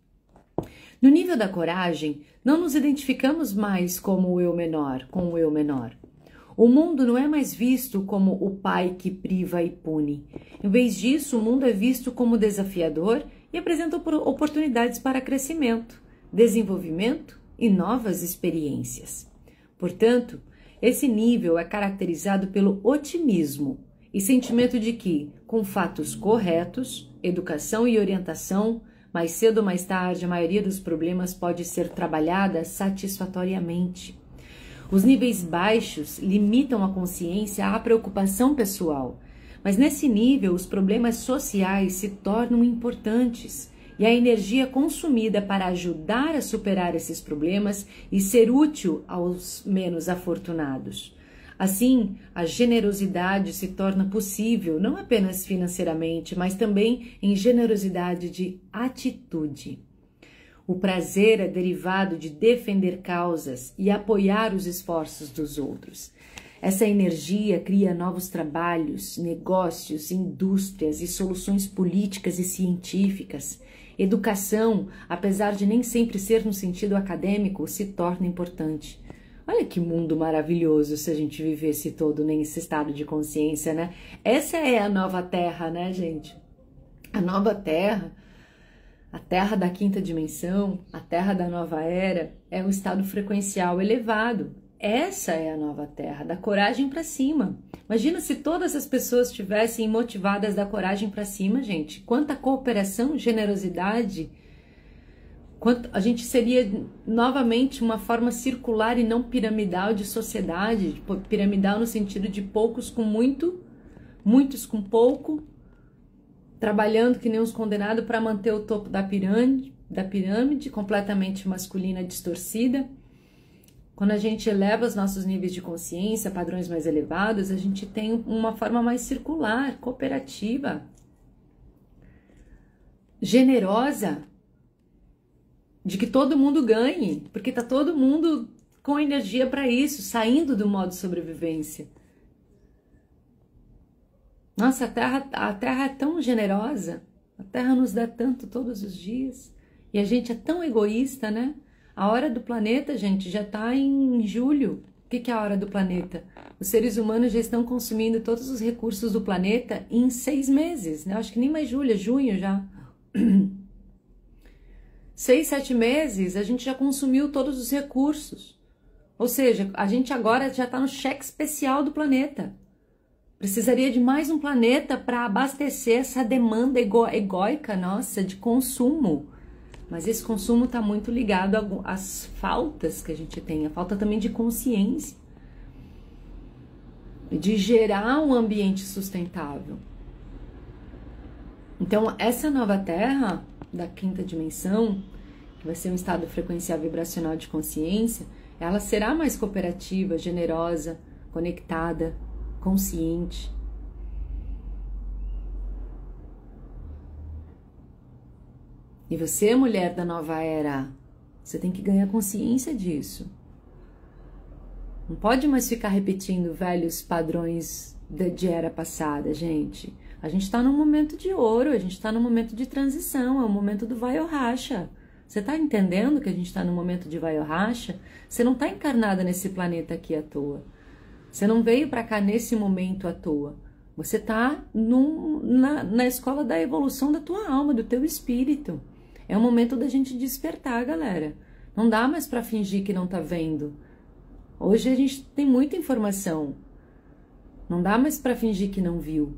Speaker 1: No nível da coragem, não nos identificamos mais como o eu menor, com o eu menor. O mundo não é mais visto como o pai que priva e pune. Em vez disso, o mundo é visto como desafiador e apresenta oportunidades para crescimento, desenvolvimento e novas experiências. Portanto, esse nível é caracterizado pelo otimismo e sentimento de que, com fatos corretos, educação e orientação, mais cedo ou mais tarde, a maioria dos problemas pode ser trabalhada satisfatoriamente. Os níveis baixos limitam a consciência à preocupação pessoal, mas nesse nível os problemas sociais se tornam importantes e a energia consumida para ajudar a superar esses problemas e ser útil aos menos afortunados. Assim, a generosidade se torna possível não apenas financeiramente, mas também em generosidade de atitude. O prazer é derivado de defender causas e apoiar os esforços dos outros. Essa energia cria novos trabalhos, negócios, indústrias e soluções políticas e científicas. Educação, apesar de nem sempre ser no sentido acadêmico, se torna importante. Olha que mundo maravilhoso se a gente vivesse todo nesse estado de consciência, né? Essa é a nova Terra, né, gente? A nova Terra, a Terra da quinta dimensão, a Terra da nova era, é um estado frequencial elevado. Essa é a nova Terra, da coragem para cima. Imagina se todas as pessoas estivessem motivadas da coragem para cima, gente. Quanta cooperação, generosidade. A gente seria novamente uma forma circular e não piramidal de sociedade, piramidal no sentido de poucos com muito, muitos com pouco, trabalhando que nem uns condenados para manter o topo da pirâmide completamente masculina, distorcida. Quando a gente eleva os nossos níveis de consciência, padrões mais elevados, a gente tem uma forma mais circular, cooperativa, generosa, de que todo mundo ganhe, porque tá todo mundo com energia para isso, saindo do modo sobrevivência. Nossa, a Terra é tão generosa, a Terra nos dá tanto todos os dias, e a gente é tão egoísta, né? A hora do planeta, gente, já tá em julho. O que é a hora do planeta? Os seres humanos já estão consumindo todos os recursos do planeta em 6 meses, né? Acho que nem mais julho, é junho já. 6, 7 meses, a gente já consumiu todos os recursos. Ou seja, a gente agora já está no cheque especial do planeta. Precisaria de mais um planeta para abastecer essa demanda egóica nossa de consumo. Mas esse consumo está muito ligado às faltas que a gente tem, a falta também de consciência, de gerar um ambiente sustentável. Então, essa nova Terra da quinta dimensão, que vai ser um estado frequencial vibracional de consciência, ela será mais cooperativa, generosa, conectada, consciente. E você, mulher da nova era, você tem que ganhar consciência disso. Não pode mais ficar repetindo velhos padrões de era passada, gente. A gente está num momento de ouro, a gente está num momento de transição, é o momento do vai ou racha. Você está entendendo que a gente está num momento de vai ou racha? Você não está encarnada nesse planeta aqui à toa. Você não veio para cá nesse momento à toa. Você está na escola da evolução da tua alma, do teu espírito. É o momento da gente despertar, galera. Não dá mais para fingir que não tá vendo. Hoje a gente tem muita informação. Não dá mais para fingir que não viu.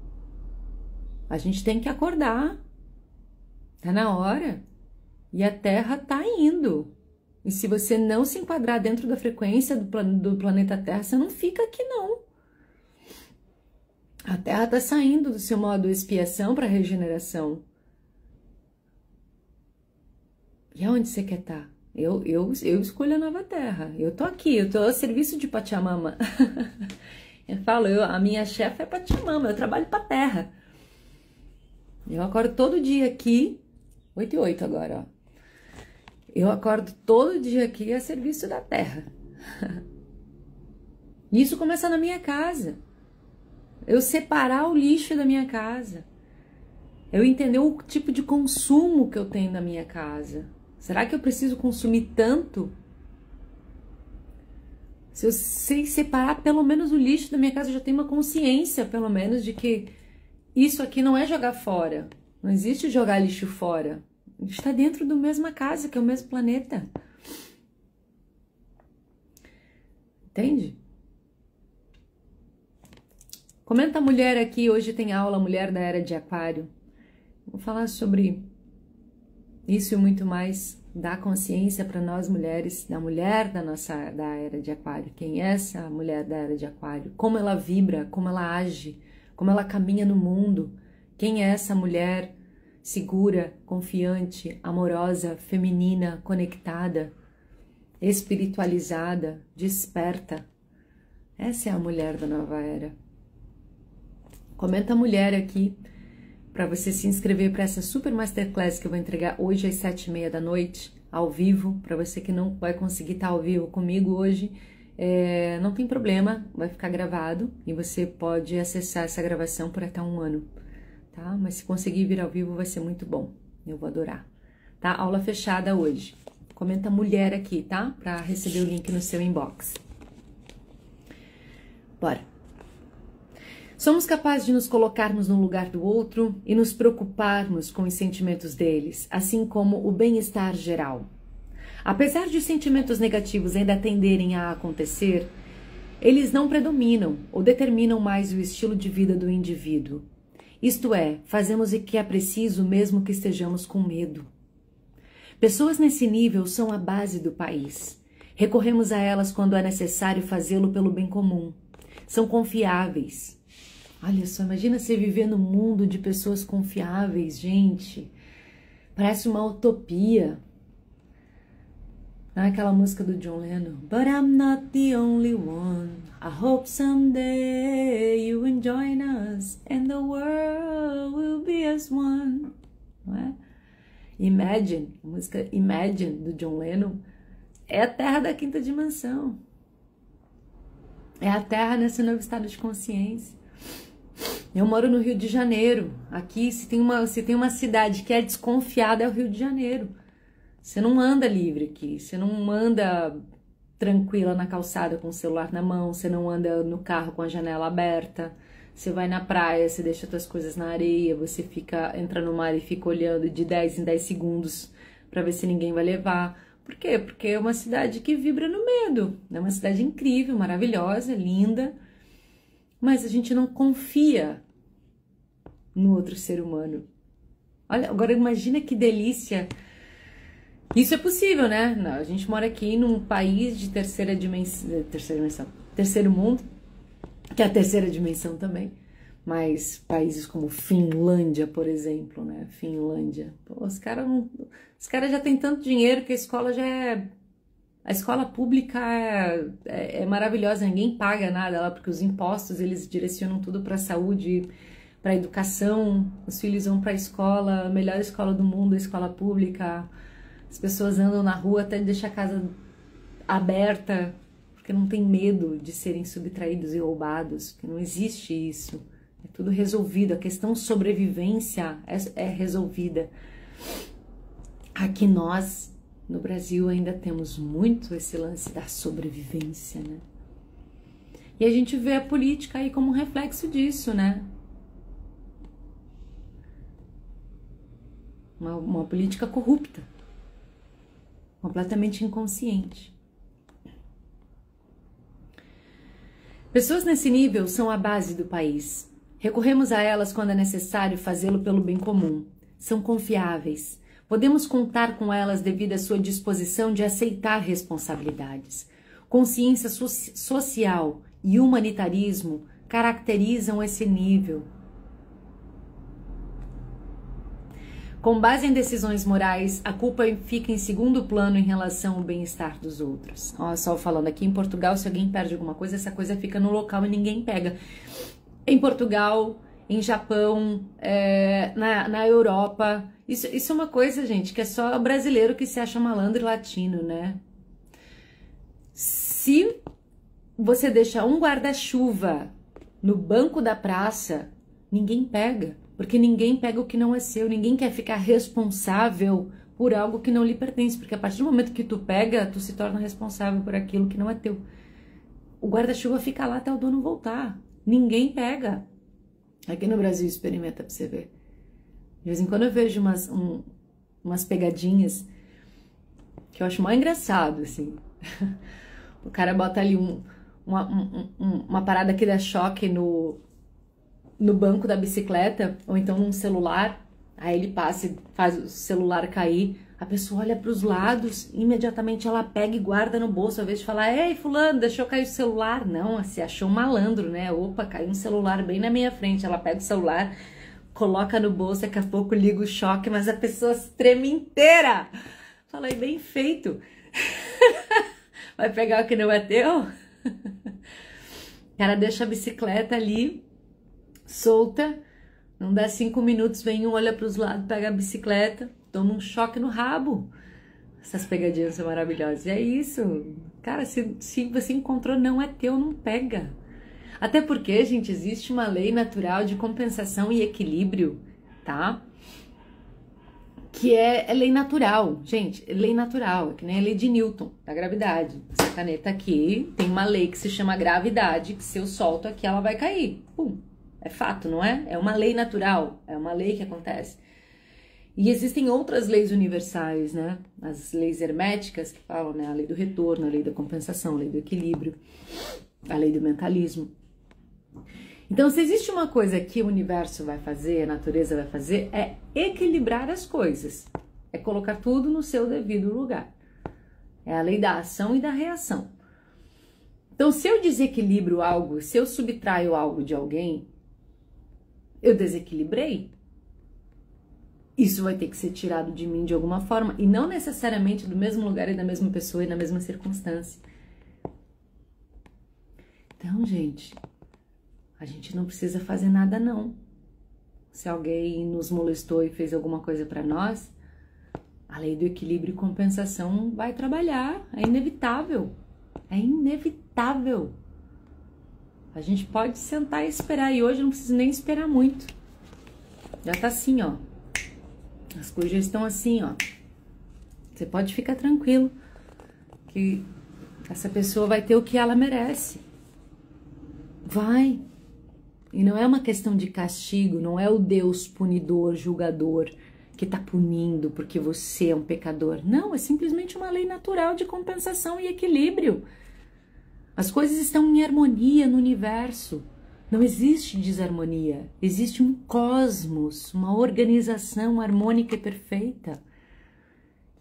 Speaker 1: A gente tem que acordar. Tá na hora. E a Terra tá indo. E se você não se enquadrar dentro da frequência do planeta Terra, você não fica aqui, não. A Terra tá saindo do seu modo expiação para regeneração. E aonde você quer estar? Eu escolho a nova Terra. Eu tô aqui, eu tô a serviço de Pachamama. Eu falo, a minha chefe é Pachamama, eu trabalho pra Terra. Eu acordo todo dia aqui, 8h08 agora, ó. Eu acordo todo dia aqui a serviço da Terra. Isso começa na minha casa. Eu separar o lixo da minha casa. Eu entender o tipo de consumo que eu tenho na minha casa. Será que eu preciso consumir tanto? Se eu sei separar pelo menos o lixo da minha casa, eu já tenho uma consciência, pelo menos, de que isso aqui não é jogar fora. Não existe jogar lixo fora. A gente está dentro da mesma casa, que é o mesmo planeta. Entende? Comenta a mulher aqui, hoje tem aula Mulher da Era de Aquário. Vou falar sobre isso e muito mais, dar consciência para nós mulheres, da mulher da Era de Aquário. Quem é essa mulher da Era de Aquário? Como ela vibra, como ela age, como ela caminha no mundo. Quem é essa mulher segura, confiante, amorosa, feminina, conectada, espiritualizada, desperta? Essa é a mulher da nova era. Comenta a mulher aqui para você se inscrever para essa super masterclass que eu vou entregar hoje às 7h30 da noite, ao vivo. Para você que não vai conseguir estar ao vivo comigo hoje, não tem problema, vai ficar gravado e você pode acessar essa gravação por até 1 ano, tá? Mas se conseguir vir ao vivo vai ser muito bom, eu vou adorar, tá? Aula fechada hoje. Comenta mulher aqui, tá? Para receber o link no seu inbox. Bora! Somos capazes de nos colocarmos no lugar do outro e nos preocuparmos com os sentimentos deles, assim como o bem-estar geral. Apesar de os sentimentos negativos ainda tenderem a acontecer, eles não predominam ou determinam mais o estilo de vida do indivíduo. Isto é, fazemos o que é preciso mesmo que estejamos com medo. Pessoas nesse nível são a base do país. Recorremos a elas quando é necessário fazê-lo pelo bem comum. São confiáveis. Olha só, imagina você viver num mundo de pessoas confiáveis, gente. Parece uma utopia. Não é aquela música do John Lennon? But I'm not the only one. I hope someday you will join us and the world will be as one. Não é? Imagine, a música Imagine do John Lennon é a terra da quinta dimensão. É a terra nesse novo estado de consciência. Eu moro no Rio de Janeiro. Aqui, se tem uma cidade que é desconfiada, é o Rio de Janeiro. Você não anda livre aqui. Você não anda tranquila na calçada com o celular na mão. Você não anda no carro com a janela aberta. Você vai na praia, você deixa suas coisas na areia. Você entra no mar e fica olhando de 10 em 10 segundos para ver se ninguém vai levar. Por quê? Porque é uma cidade que vibra no medo. É uma cidade incrível, maravilhosa, linda. mas a gente não confia no outro ser humano. Olha, agora imagina que delícia. Isso é possível, né? Não, a gente mora aqui num país de terceira dimensão, terceiro mundo, que é a terceira dimensão também. Mas países como Finlândia, por exemplo, né? Finlândia. Pô, os caras já têm tanto dinheiro que a escola já é... A escola pública é maravilhosa, ninguém paga nada lá, porque os impostos, eles direcionam tudo para a saúde, para a educação, os filhos vão para a escola, a melhor escola do mundo, a escola pública. As pessoas andam na rua até deixar a casa aberta, porque não tem medo de serem subtraídos e roubados, porque não existe isso. É tudo resolvido, a questão sobrevivência é resolvida. Aqui nós, no Brasil, ainda temos muito esse lance da sobrevivência, né? E a gente vê a política aí como um reflexo disso, né? Uma política corrupta, completamente inconsciente. Pessoas nesse nível são a base do país. Recorremos a elas quando é necessário fazê-lo pelo bem comum. São confiáveis. Podemos contar com elas devido à sua disposição de aceitar responsabilidades. Consciência social e humanitarismo caracterizam esse nível. Com base em decisões morais, a culpa fica em segundo plano em relação ao bem-estar dos outros. Ó, só falando aqui, em Portugal, se alguém perde alguma coisa, essa coisa fica no local e ninguém pega. Em Portugal, em Japão, na Europa, isso é uma coisa, gente, que é só brasileiro que se acha malandro e latino, né? Se você deixar um guarda-chuva no banco da praça, ninguém pega. Porque ninguém pega o que não é seu, ninguém quer ficar responsável por algo que não lhe pertence, porque a partir do momento que tu pega, tu se torna responsável por aquilo que não é teu. O guarda-chuva fica lá até o dono voltar, ninguém pega. Aqui no Brasil, experimenta pra você ver. De vez em quando eu vejo umas pegadinhas que eu acho mais engraçado, assim. O cara bota ali uma parada que dá choque no banco da bicicleta, ou então num celular, aí ele passa e faz o celular cair, a pessoa olha para os lados, imediatamente ela pega e guarda no bolso, ao invés de falar, ei fulano, deixou cair o celular, não, se achou um malandro, né, opa, caiu um celular bem na minha frente, ela pega o celular, coloca no bolso, daqui a pouco liga o choque, mas a pessoa treme inteira, falei, bem feito, vai pegar o que não é teu? O cara deixa a bicicleta ali, solta, não dá 5 minutos, vem um, olha para os lados, pega a bicicleta, toma um choque no rabo. Essas pegadinhas são maravilhosas. E é isso, cara, se você encontrou, não é teu, não pega. Até porque, gente, existe uma lei natural de compensação e equilíbrio, tá? Que é lei natural, gente, lei natural, é que nem a lei de Newton, da gravidade. Essa caneta aqui tem uma lei que se chama gravidade, que se eu solto aqui, ela vai cair, pum. É fato, não é? É uma lei natural, é uma lei que acontece. E existem outras leis universais, né? As leis herméticas que falam, né? A lei do retorno, a lei da compensação, a lei do equilíbrio, a lei do mentalismo. Então, se existe uma coisa que o universo vai fazer, a natureza vai fazer, é equilibrar as coisas. É colocar tudo no seu devido lugar. É a lei da ação e da reação. Então, se eu desequilibro algo, se eu subtraio algo de alguém, eu desequilibrei, isso vai ter que ser tirado de mim de alguma forma, e não necessariamente do mesmo lugar e da mesma pessoa e na mesma circunstância. Então, gente, a gente não precisa fazer nada, não. Se alguém nos molestou e fez alguma coisa para nós, a lei do equilíbrio e compensação vai trabalhar, é inevitável, é inevitável. A gente pode sentar e esperar, e hoje não precisa nem esperar muito. Já tá assim, ó. As coisas já estão assim, ó. Você pode ficar tranquilo que essa pessoa vai ter o que ela merece. Vai. E não é uma questão de castigo, não é o Deus punidor, julgador, que tá punindo porque você é um pecador. Não, é simplesmente uma lei natural de compensação e equilíbrio. As coisas estão em harmonia no universo. Não existe desarmonia, existe um cosmos, uma organização harmônica e perfeita.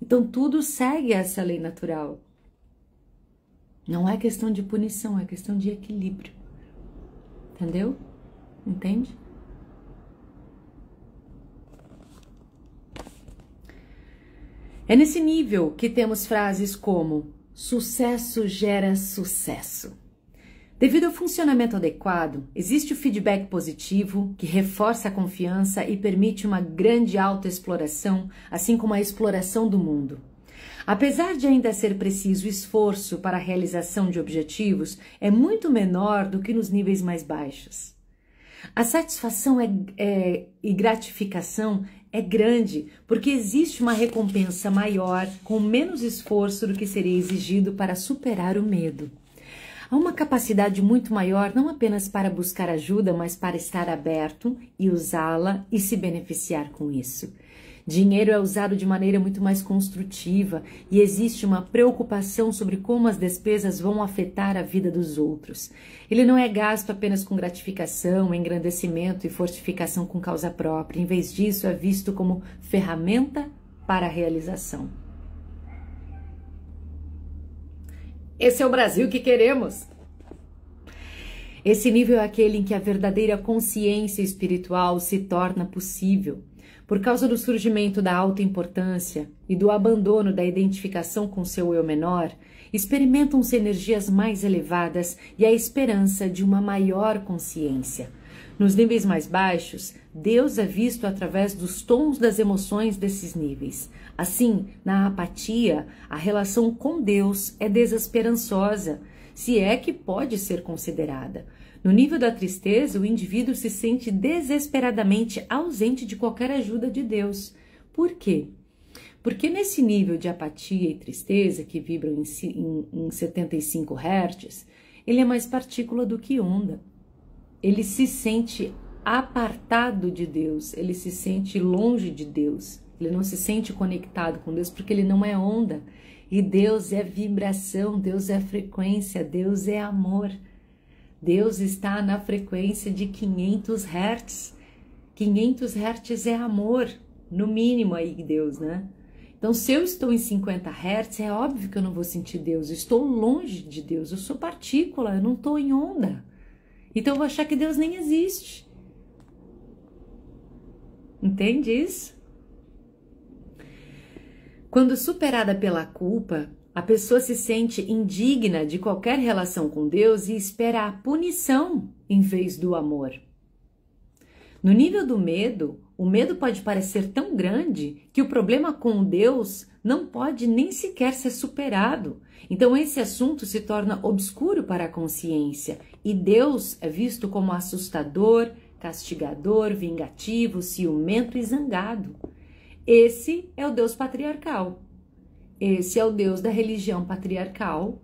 Speaker 1: Então tudo segue essa lei natural. Não é questão de punição, é questão de equilíbrio. Entendeu? Entende? É nesse nível que temos frases como sucesso gera sucesso. Devido ao funcionamento adequado, existe o feedback positivo que reforça a confiança e permite uma grande autoexploração, assim como a exploração do mundo. Apesar de ainda ser preciso esforço para a realização de objetivos, é muito menor do que nos níveis mais baixos. A satisfação e gratificação é grande porque existe uma recompensa maior com menos esforço do que seria exigido para superar o medo. Há uma capacidade muito maior não apenas para buscar ajuda, mas para estar aberto e usá-la e se beneficiar com isso. Dinheiro é usado de maneira muito mais construtiva e existe uma preocupação sobre como as despesas vão afetar a vida dos outros. Ele não é gasto apenas com gratificação, engrandecimento e fortificação com causa própria. Em vez disso, é visto como ferramenta para a realização. Esse é o Brasil que queremos. Esse nível é aquele em que a verdadeira consciência espiritual se torna possível. Por causa do surgimento da autoimportância e do abandono da identificação com seu eu menor, experimentam-se energias mais elevadas e a esperança de uma maior consciência. Nos níveis mais baixos, Deus é visto através dos tons das emoções desses níveis. Assim, na apatia, a relação com Deus é desesperançosa, se é que pode ser considerada. No nível da tristeza, o indivíduo se sente desesperadamente ausente de qualquer ajuda de Deus. Por quê? Porque nesse nível de apatia e tristeza, que vibram em 75 Hz, ele é mais partícula do que onda. Ele se sente apartado de Deus, ele se sente longe de Deus, ele não se sente conectado com Deus porque ele não é onda. E Deus é vibração, Deus é frequência, Deus é amor. Deus está na frequência de 500 Hz. 500 Hz é amor, no mínimo aí Deus, né? Então, se eu estou em 50 Hz, é óbvio que eu não vou sentir Deus. Eu estou longe de Deus, eu sou partícula, eu não estou em onda. Então, eu vou achar que Deus nem existe. Entende isso? Quando superada pela culpa, a pessoa se sente indigna de qualquer relação com Deus e espera a punição em vez do amor. No nível do medo, o medo pode parecer tão grande que o problema com Deus não pode nem sequer ser superado. Então esse assunto se torna obscuro para a consciência e Deus é visto como assustador, castigador, vingativo, ciumento e zangado. Esse é o Deus patriarcal. Esse é o Deus da religião patriarcal,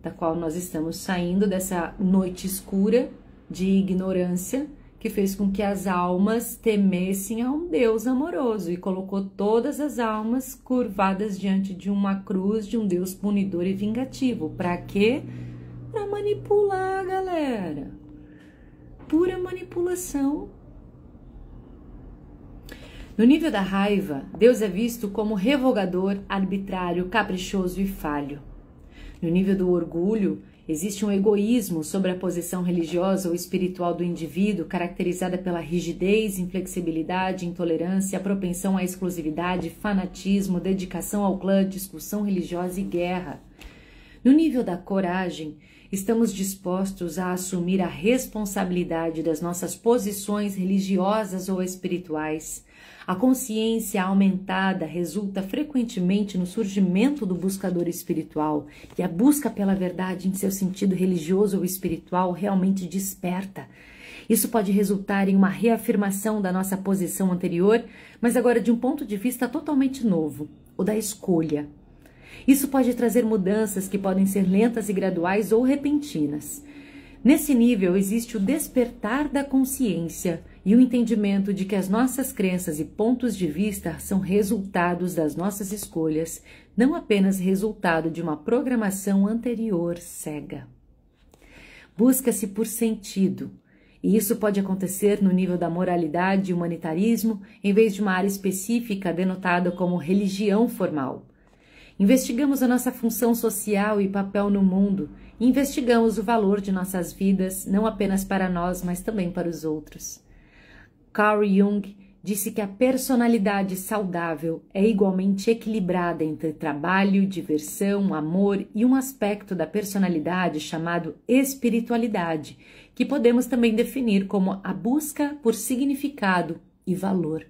Speaker 1: da qual nós estamos saindo dessa noite escura de ignorância que fez com que as almas temessem a um Deus amoroso e colocou todas as almas curvadas diante de uma cruz de um Deus punidor e vingativo. Para quê? Para manipular, galera. Pura manipulação. No nível da raiva, Deus é visto como revogador, arbitrário, caprichoso e falho. No nível do orgulho, existe um egoísmo sobre a posição religiosa ou espiritual do indivíduo, caracterizada pela rigidez, inflexibilidade, intolerância, propensão à exclusividade, fanatismo, dedicação ao clã, discussão religiosa e guerra. No nível da coragem, estamos dispostos a assumir a responsabilidade das nossas posições religiosas ou espirituais. A consciência aumentada resulta frequentemente no surgimento do buscador espiritual e a busca pela verdade em seu sentido religioso ou espiritual realmente desperta. Isso pode resultar em uma reafirmação da nossa posição anterior, mas agora de um ponto de vista totalmente novo, o da escolha. Isso pode trazer mudanças que podem ser lentas e graduais ou repentinas. Nesse nível existe o despertar da consciência e o entendimento de que as nossas crenças e pontos de vista são resultados das nossas escolhas, não apenas resultado de uma programação anterior cega. Busca-se por sentido E isso pode acontecer no nível da moralidade e humanitarismo, em vez de uma área específica denotada como religião formal. Investigamos a nossa função social e papel no mundo, e investigamos o valor de nossas vidas, não apenas para nós, mas também para os outros. Carl Jung disse que a personalidade saudável é igualmente equilibrada entre trabalho, diversão, amor e um aspecto da personalidade chamado espiritualidade, que podemos também definir como a busca por significado e valor.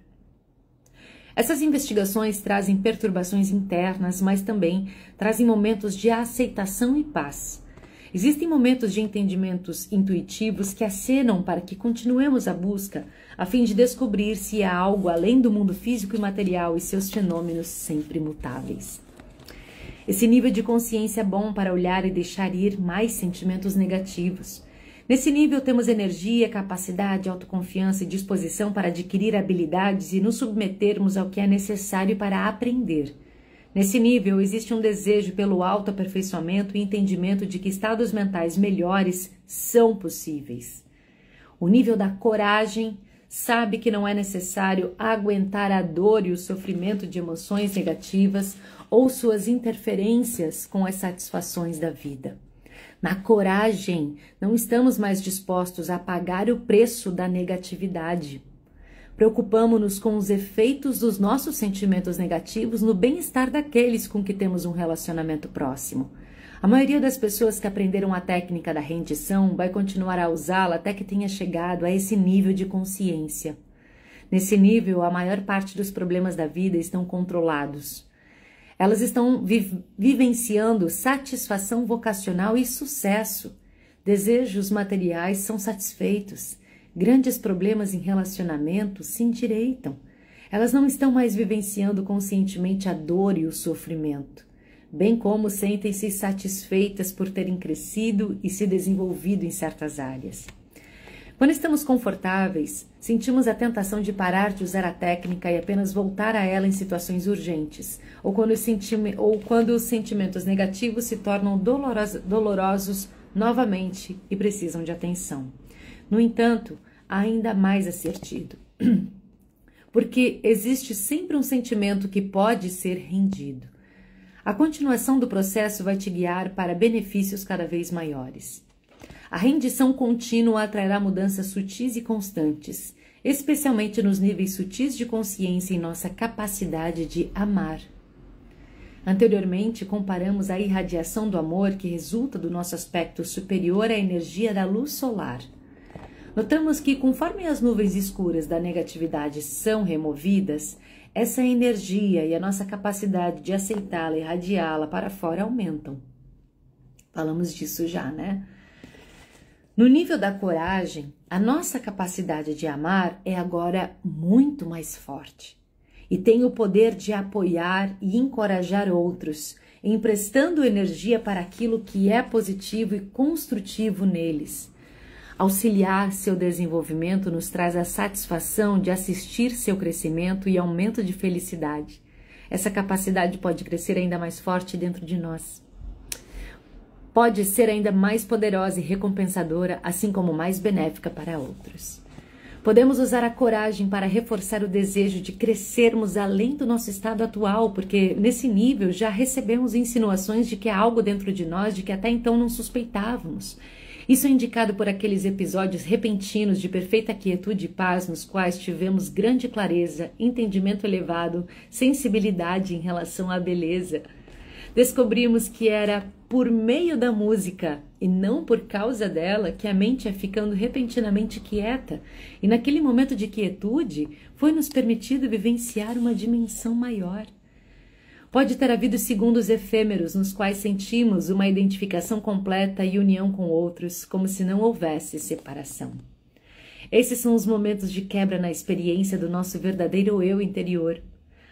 Speaker 1: Essas investigações trazem perturbações internas, mas também trazem momentos de aceitação e paz. Existem momentos de entendimentos intuitivos que acenam para que continuemos a busca, a fim de descobrir se há algo além do mundo físico e material e seus fenômenos sempre mutáveis. Esse nível de consciência é bom para olhar e deixar ir mais sentimentos negativos. Nesse nível temos energia, capacidade, autoconfiança e disposição para adquirir habilidades e nos submetermos ao que é necessário para aprender. Nesse nível, existe um desejo pelo autoaperfeiçoamento e entendimento de que estados mentais melhores são possíveis. O nível da coragem sabe que não é necessário aguentar a dor e o sofrimento de emoções negativas ou suas interferências com as satisfações da vida. Na coragem, não estamos mais dispostos a pagar o preço da negatividade. Preocupamo-nos com os efeitos dos nossos sentimentos negativos no bem-estar daqueles com que temos um relacionamento próximo. A maioria das pessoas que aprenderam a técnica da rendição vai continuar a usá-la até que tenha chegado a esse nível de consciência. Nesse nível, a maior parte dos problemas da vida estão controlados. Elas estão vivenciando satisfação vocacional e sucesso. Desejos materiais são satisfeitos. Grandes problemas em relacionamento se endireitam. Elas não estão mais vivenciando conscientemente a dor e o sofrimento, bem como sentem-se satisfeitas por terem crescido e se desenvolvido em certas áreas. Quando estamos confortáveis, sentimos a tentação de parar de usar a técnica e apenas voltar a ela em situações urgentes, ou quando os sentimentos negativos se tornam dolorosos novamente e precisam de atenção. No entanto, há ainda mais a ser dito, porque existe sempre um sentimento que pode ser rendido. A continuação do processo vai te guiar para benefícios cada vez maiores. A rendição contínua atrairá mudanças sutis e constantes, especialmente nos níveis sutis de consciência em nossa capacidade de amar. Anteriormente, comparamos a irradiação do amor que resulta do nosso aspecto superior à energia da luz solar. Notamos que, conforme as nuvens escuras da negatividade são removidas, essa energia e a nossa capacidade de aceitá-la e irradiá-la para fora aumentam. Falamos disso já, né? No nível da coragem, a nossa capacidade de amar é agora muito mais forte e tem o poder de apoiar e encorajar outros, emprestando energia para aquilo que é positivo e construtivo neles. Auxiliar seu desenvolvimento nos traz a satisfação de assistir seu crescimento e aumento de felicidade. Essa capacidade pode crescer ainda mais forte dentro de nós. Pode ser ainda mais poderosa e recompensadora, assim como mais benéfica para outros. Podemos usar a coragem para reforçar o desejo de crescermos além do nosso estado atual, porque nesse nível já recebemos insinuações de que há algo dentro de nós de que até então não suspeitávamos. Isso é indicado por aqueles episódios repentinos de perfeita quietude e paz nos quais tivemos grande clareza, entendimento elevado, sensibilidade em relação à beleza. Descobrimos que era por meio da música e não por causa dela que a mente ia ficando repentinamente quieta, e naquele momento de quietude foi-nos permitido vivenciar uma dimensão maior. Pode ter havido segundos efêmeros nos quais sentimos uma identificação completa e união com outros, como se não houvesse separação. Esses são os momentos de quebra na experiência do nosso verdadeiro eu interior.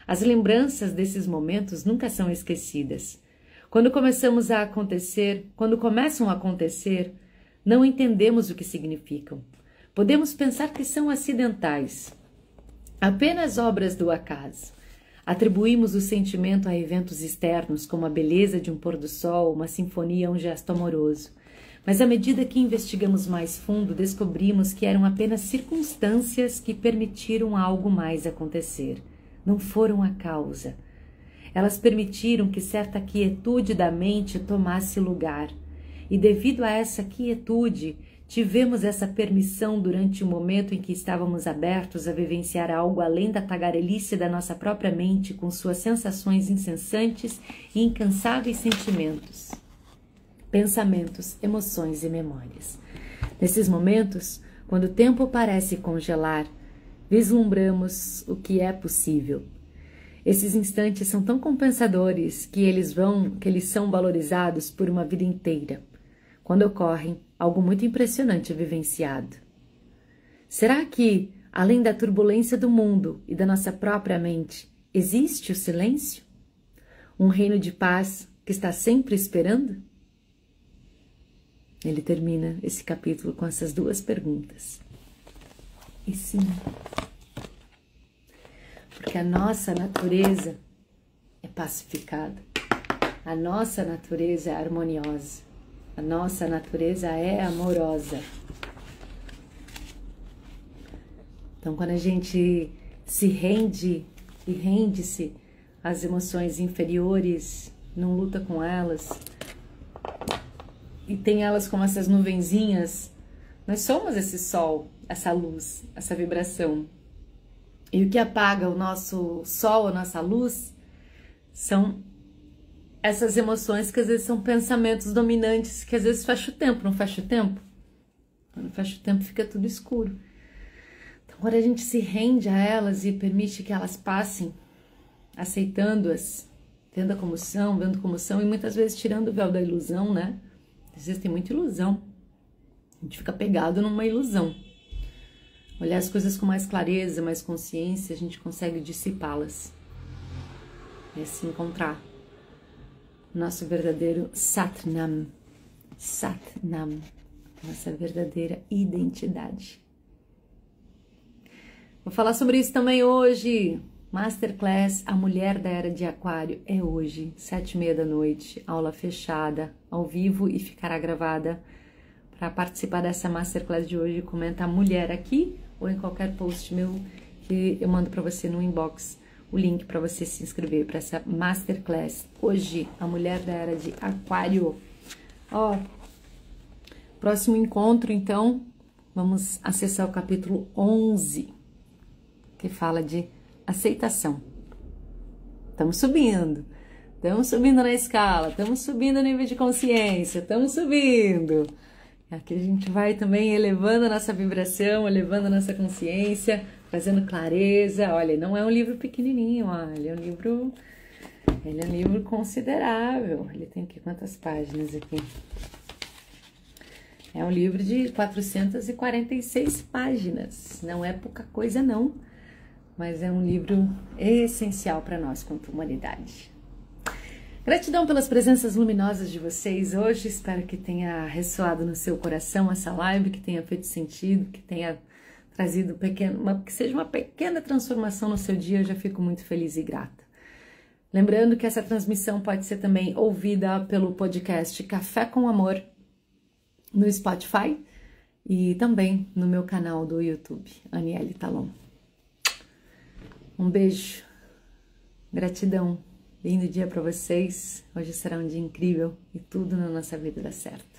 Speaker 1: As lembranças desses momentos nunca são esquecidas. Quando começam a acontecer, não entendemos o que significam. Podemos pensar que são acidentais, apenas obras do acaso. Atribuímos o sentimento a eventos externos, como a beleza de um pôr do sol, uma sinfonia, um gesto amoroso. Mas à medida que investigamos mais fundo, descobrimos que eram apenas circunstâncias que permitiram algo mais acontecer. Não foram a causa. Elas permitiram que certa quietude da mente tomasse lugar. E devido a essa quietude, tivemos essa permissão durante o momento em que estávamos abertos a vivenciar algo além da tagarelice da nossa própria mente com suas sensações incessantes e incansáveis sentimentos, pensamentos, emoções e memórias. Nesses momentos, quando o tempo parece congelar, vislumbramos o que é possível. Esses instantes são tão compensadores que eles são valorizados por uma vida inteira. Quando ocorrem, algo muito impressionante é vivenciado. Será que, além da turbulência do mundo e da nossa própria mente, existe o silêncio? Um reino de paz que está sempre esperando? Ele termina esse capítulo com essas duas perguntas. E sim, porque a nossa natureza é pacificada, a nossa natureza é harmoniosa, a nossa natureza é amorosa. Então, quando a gente se rende e rende-se às emoções inferiores, não luta com elas, e tem elas como essas nuvenzinhas, nós somos esse sol, essa luz, essa vibração. E o que apaga o nosso sol, a nossa luz, são essas emoções que às vezes são pensamentos dominantes, que às vezes fecha o tempo, não fecha o tempo? Quando fecha o tempo fica tudo escuro. Então quando a gente se rende a elas e permite que elas passem, aceitando-as, vendo como são, e muitas vezes tirando o véu da ilusão, né? Às vezes tem muita ilusão, a gente fica pegado numa ilusão. Olhar as coisas com mais clareza, mais consciência, a gente consegue dissipá-las. E assim encontrar nosso verdadeiro Satnam. Satnam, nossa verdadeira identidade. Vou falar sobre isso também hoje. Masterclass A Mulher da Era de Aquário é hoje, 7h30 da noite, aula fechada, ao vivo e ficará gravada. Para participar dessa Masterclass de hoje, comenta a mulher aqui ou em qualquer post meu que eu mando para você no inbox o link para você se inscrever para essa Masterclass. Hoje, a Mulher da Era de Aquário. Ó, próximo encontro, então, vamos acessar o capítulo 11, que fala de aceitação. Estamos subindo na escala, estamos subindo no nível de consciência, estamos subindo. Aqui a gente vai também elevando a nossa vibração, elevando a nossa consciência, trazendo clareza. Olha, não é um livro pequenininho, olha, ele é um livro considerável. Ele tem aqui quantas páginas aqui? É um livro de 446 páginas. Não é pouca coisa não, mas é um livro essencial para nós quanto humanidade. Gratidão pelas presenças luminosas de vocês hoje, espero que tenha ressoado no seu coração essa live, que tenha feito sentido, que tenha trazido que seja uma pequena transformação no seu dia, eu já fico muito feliz e grata. Lembrando que essa transmissão pode ser também ouvida pelo podcast Café com Amor no Spotify e também no meu canal do YouTube, Aniele Talon. Um beijo, gratidão. Lindo dia para vocês. Hoje será um dia incrível e tudo na nossa vida dá certo.